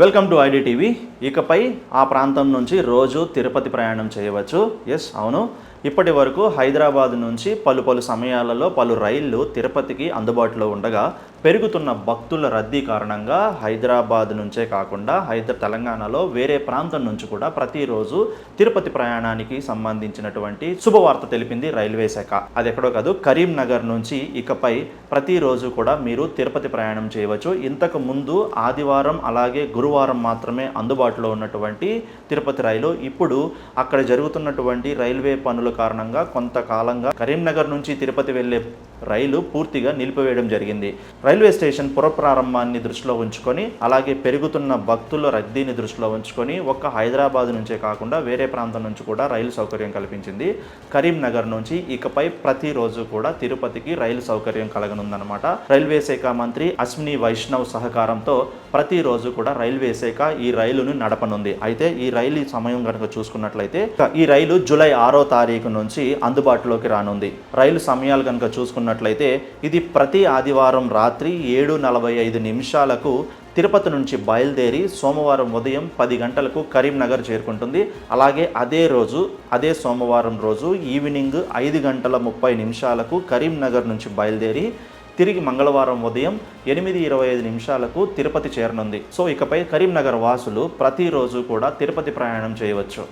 Welcome to IDTV. ఇకపై ఆ ప్రాంతం నుంచి రోజు తిరుపతి ప్రయాణం చేయవచ్చు. ఎస్, అవును. ఇప్పటి వరకు హైదరాబాద్ నుంచి పలు సమయాలలో పలు రైళ్లు తిరుపతికి అందుబాటులో ఉండగా పెరుగుతున్న భక్తుల రద్దీ కారణంగా హైదరాబాద్ నుంచే కాకుండా తెలంగాణలో వేరే ప్రాంతం నుంచి కూడా ప్రతిరోజు తిరుపతి ప్రయాణానికి సంబంధించినటువంటి శుభవార్త తెలిపింది రైల్వే శాఖ. అది ఎక్కడో కాదు, కరీంనగర్ నుంచి ఇకపై ప్రతిరోజు కూడా మీరు తిరుపతి ప్రయాణం చేయవచ్చు. ఇంతకు ముందు ఆదివారం అలాగే గురువారం మాత్రమే అందుబాటులో ఉన్నటువంటి తిరుపతి రైలు ఇప్పుడు అక్కడ జరుగుతున్నటువంటి రైల్వే పనుల కారణంగా కొంతకాలంగా కరీంనగర్ నుంచి తిరుపతి వెళ్లే రైలు పూర్తిగా నిలిపివేయడం జరిగింది. రైల్వే స్టేషన్ పునఃప్రారంభాన్ని దృష్టిలో ఉంచుకొని అలాగే పెరుగుతున్న భక్తుల రద్దీని దృష్టిలో ఉంచుకొని ఒక్క హైదరాబాద్ నుంచే కాకుండా వేరే ప్రాంతం నుంచి కూడా రైలు సౌకర్యం కల్పించింది. కరీంనగర్ నుంచి ఇకపై ప్రతిరోజు కూడా తిరుపతికి రైలు సౌకర్యం కలగనుందన్నమాట. రైల్వే శాఖ మంత్రి అశ్విని వైష్ణవ్ సహకారంతో ప్రతిరోజు కూడా రైల్వే శాఖ ఈ రైలును నడపనుంది. అయితే ఈ రైలు సమయం కనుక చూసుకున్నట్లయితే ఈ రైలు జూలై 6వ తారీఖు నుంచి అందుబాటులోకి రానుంది. రైలు సమయాలు కనుక చూసుకున్నట్లయితే ఇది ప్రతి ఆదివారం రాత్రి 7:45 తిరుపతి నుంచి బయలుదేరి సోమవారం ఉదయం 10 గంటలకు కరీంనగర్ చేరుకుంటుంది. అలాగే అదే సోమవారం రోజు ఈవినింగ్ 5:30 కరీంనగర్ నుంచి బయలుదేరి తిరిగి మంగళవారం ఉదయం 8:25 తిరుపతి చేరనుంది. సో ఇకపై కరీంనగర్ వాసులు ప్రతిరోజు కూడా తిరుపతి ప్రయాణం చేయవచ్చు.